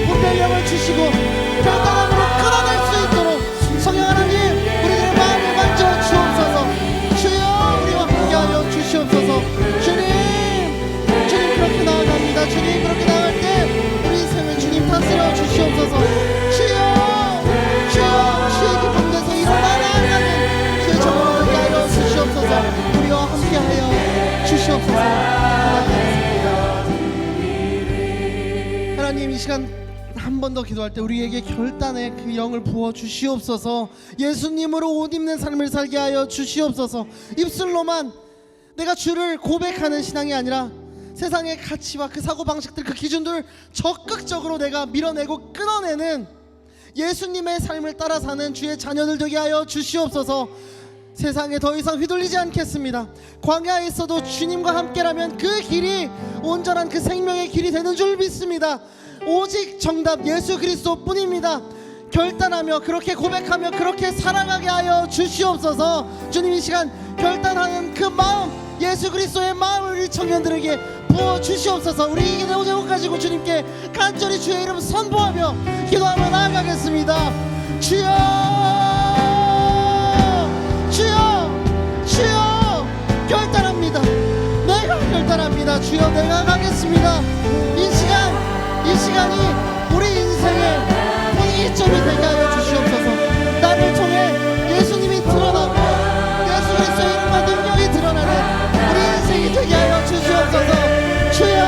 분별력을 주시고 결단함으로 끊어낼 수 있도록 성령 하나님 우리들의 마음을 만져 주옵소서. 주여, 우리와 함께하여 주시옵소서. 주님 그렇게 나아갑니다. 주님 그렇게 나아갈 때 우리 인생을 주님 다스려 주시옵소서. 주여, 주의 기쁨 데서 일어나 나아가는 주의 정원을 깨하여 주시옵소서. 우리와 함께하여 주시옵소서. 하나님, 이 시간 한 번 더 기도할 때 우리에게 결단의 그 영을 부어 주시옵소서. 예수님으로 옷 입는 삶을 살게 하여 주시옵소서. 입술로만 내가 주를 고백하는 신앙이 아니라 세상의 가치와 그 사고방식들 그 기준들을 적극적으로 내가 밀어내고 끊어내는 예수님의 삶을 따라 사는 주의 자녀들 되게 하여 주시옵소서. 세상에 더 이상 휘둘리지 않겠습니다. 광야에 있어도 주님과 함께라면 그 길이 온전한 그 생명의 길이 되는 줄 믿습니다. 오직 정답 예수 그리스도 뿐입니다. 결단하며 그렇게 고백하며 그렇게 살아가게 하여 주시옵소서. 주님, 이 시간 결단하는 그 마음, 예수 그리스도의 마음을 우리 청년들에게 부어 주시옵소서. 우리 이 기도 제목 가지고 주님께 간절히 주의 이름 선포하며 기도하며 나아가겠습니다. 주여, 주여, 주여, 결단합니다. 내가 결단합니다. 주여, 내가 가겠습니다. 이 시간이 우리 인생의 분기점이 되게 하여 주시옵소서. 나를 통해 예수님이 드러나고 예수 그리스도의 이름과 능력이 드러나는 우리 인생이 되게 하여 주시옵소서. 주여,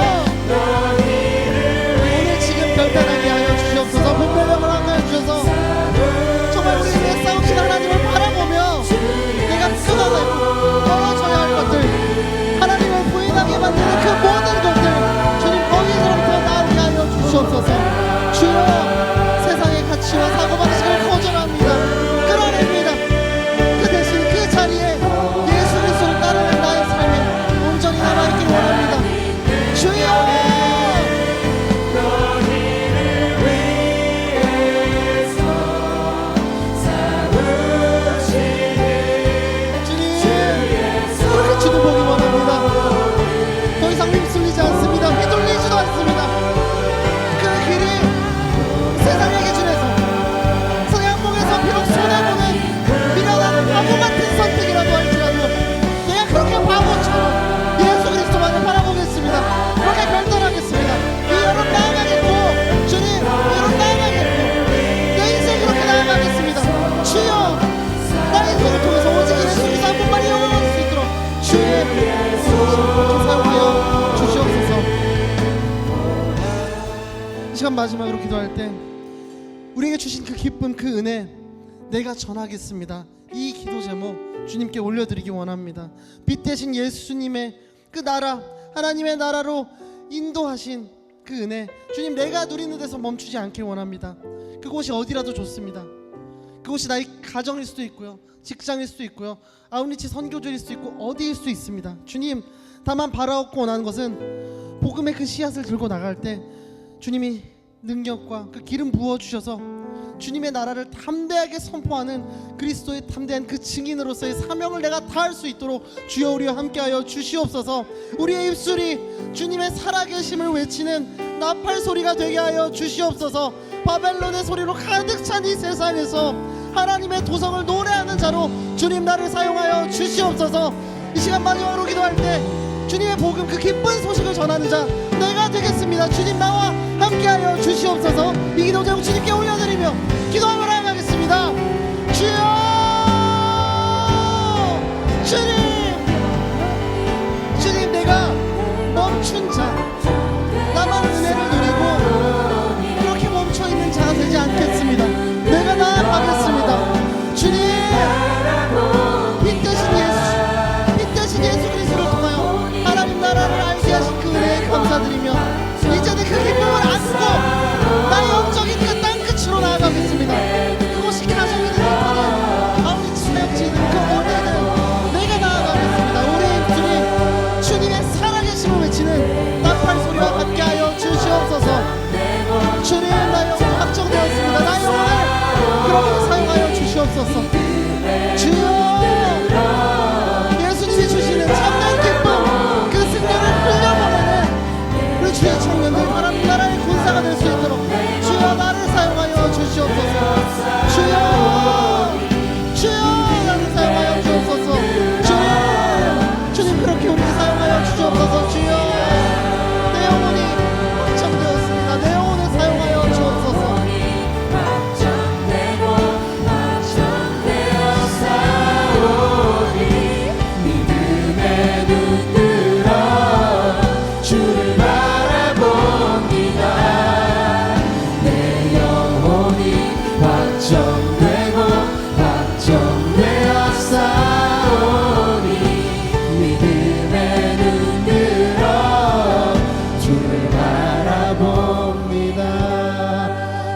오늘 지금 결단하게 하여 주시옵소서. 분별력을 함께해 주셔서 정말 우리 내 싸움 시간 하나님을 바라보며 내가 끊어내고 떨어져야 할 것들, 하나님을 부인하게 만드는 그 모든 것들 주님 거기서부터 나오게 하여 주시옵소서. 주여, 세상의 가치와 사고방식을 거절합니다. 끌어냅니다. 그 대신 그 자리에 예수 그리스도를 따르는 나의 삶에 온전히 남아있길 원합니다. 주여, 주님 보기 원합니다. 더 이상 휩쓸리지 않습니다. 휘둘리지도 않습니다. 그 길이 세상의 기준에서 서양봉에서 비록 손해보는 미련한 바보 같은 선택이라도 할지라도 내가 그렇게 바보처럼 예수 그리스도만을 바라보겠습니다. 그렇게 결단하겠습니다. 이 여름 나아가겠고 주님 이 여름 나아가겠고 내 인생 그렇게 나아가겠습니다. 주여, 나의 인생을 통해서 오직 예수 그리스도 한 분만이 영광 얻을 수 있도록 주의 사용하여 주시옵소서. 이 시간 마지막으로 기도할 때 우리에게 주신 그 기쁨 그 은혜 내가 전하겠습니다. 이 기도 제목 주님께 올려드리기 원합니다. 빛 대신 예수님의 그 나라, 하나님의 나라로 인도하신 그 은혜, 주님 내가 누리는 데서 멈추지 않길 원합니다. 그곳이 어디라도 좋습니다. 그곳이 나의 가정일 수도 있고요, 직장일 수도 있고요, 아웃리치 선교조일 수도 있고 어디일 수도 있습니다. 주님, 다만 바라옵고 원하는 것은 복음의 그 씨앗을 들고 나갈 때 주님이 능력과 그 기름 부어주셔서 주님의 나라를 담대하게 선포하는 그리스도의 담대한 그 증인으로서의 사명을 내가 다할 수 있도록 주여 우리와 함께하여 주시옵소서. 우리의 입술이 주님의 살아계심을 외치는 나팔 소리가 되게 하여 주시옵소서. 바벨론의 소리로 가득 찬 이 세상에서 하나님의 도성을 노래하는 자로 주님 나를 사용하여 주시옵소서. 이 시간 마지막으로 기도할 때 주님의 복음, 그 기쁜 소식을 전하는 자 내가 되겠습니다. 주님 나와 함께하여 주시옵소서. 이 기도 제목 주님께 올려드리며 기도하며 나아가겠습니다. 주여, 주님 내가 멈춘 자, 나만 은혜를 누리고 그렇게 멈춰있는 자가 되지 않겠습니다. 내가 나아가겠습니다. 주님, 빛 대신 예수 그리스도를 통하여 하나님 나라를 알게 하신 그 은혜에 감사드리며 이제는 그 기쁨을 안고 나의 영적인 그 땅끝으로 나아가겠습니다. 그것이 가정이든 아우리치 사역지든 그 어디든 내가 나아가겠습니다. 우리의 입술이 주님의 살아계심을 외치는 나팔 소리와 함께하여 주시옵소서. 주님, 나의 영혼 확정되었습니다. 나의 영혼을 그렇게 사용하여 주시옵소서. 주여, 예수님이 주시는 참된 기쁨, 그 승리를 흘려보내는 우리 주의 청년들, 하나님 나라의 군사가 될 수 있도록 주여 나를 사용하여 주시옵소서. 주여 나를 사용하여 주옵소서. 주님 그렇게 우리 사용하여 주시옵소서. 주여, 내 영혼이 확정되었습니다. 내 영혼을 사용하여 주옵소서. 주를 바라봅니다. 내 영혼이 확정되고 확정되어 싸우니 믿음의 눈 들어 주를 바라봅니다.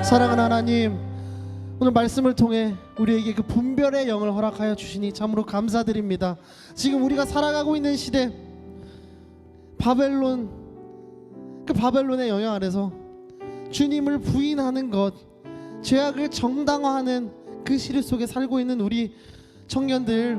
사랑하는 하나님, 오늘 말씀을 통해 우리에게 그 분별의 영을 허락하여 주시니 참으로 감사드립니다. 지금 우리가 살아가고 있는 시대, 바벨론, 그 바벨론의 영향 아래서 주님을 부인하는 것, 죄악을 정당화하는 그 시류 속에 살고 있는 우리 청년들,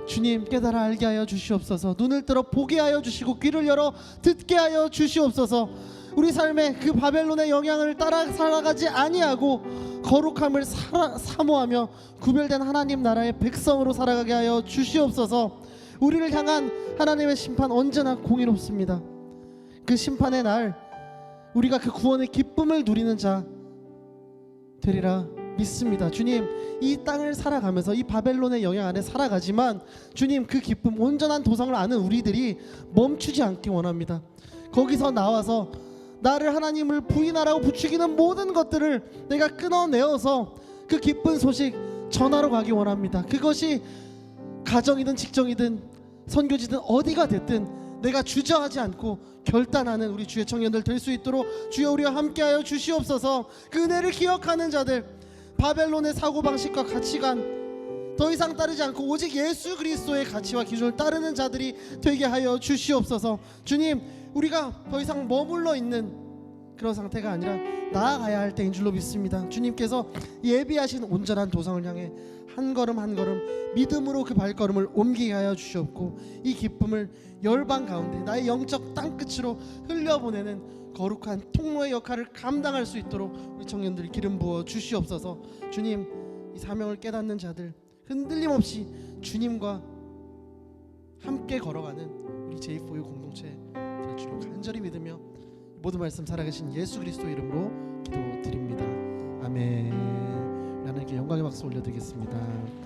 주님 깨달아 알게 하여 주시옵소서. 눈을 들어 보게 하여 주시고 귀를 열어 듣게 하여 주시옵소서. 우리 삶에 그 바벨론의 영향을 따라 살아가지 아니하고 거룩함을 사모하며 구별된 하나님 나라의 백성으로 살아가게 하여 주시옵소서. 우리를 향한 하나님의 심판 언제나 공의롭습니다. 그 심판의 날 우리가 그 구원의 기쁨을 누리는 자 되리라 믿습니다. 주님, 이 땅을 살아가면서 이 바벨론의 영향 안에 살아가지만 주님 그 기쁨, 온전한 도성을 아는 우리들이 멈추지 않기 원합니다. 거기서 나와서 나를 하나님을 부인하라고 부추기는 모든 것들을 내가 끊어내어서 그 기쁜 소식 전하러 가기 원합니다. 그것이 가정이든 직장이든 선교지든 어디가 됐든 내가 주저하지 않고 결단하는 우리 주의 청년들 될 수 있도록 주여 우리와 함께하여 주시옵소서. 그 은혜를 기억하는 자들, 바벨론의 사고방식과 가치관 더 이상 따르지 않고 오직 예수 그리스도의 가치와 기준을 따르는 자들이 되게 하여 주시옵소서. 주님, 우리가 더 이상 머물러 있는 그런 상태가 아니라 나아가야 할 때인 줄로 믿습니다. 주님께서 예비하신 온전한 도성을 향해 한 걸음 한 걸음 믿음으로 그 발걸음을 옮기게 하여 주시옵고 이 기쁨을 열방 가운데 나의 영적 땅끝으로 흘려보내는 거룩한 통로의 역할을 감당할 수 있도록 우리 청년들이 기름 부어 주시옵소서. 주님, 이 사명을 깨닫는 자들 흔들림 없이 주님과 함께 걸어가는 우리 제4유 공동체 될 줄로 간절히 믿으며 모든 말씀 살아계신 예수 그리스도 이름으로 기도드립니다. 아멘. 하나님께 영광의 박수 올려드리겠습니다.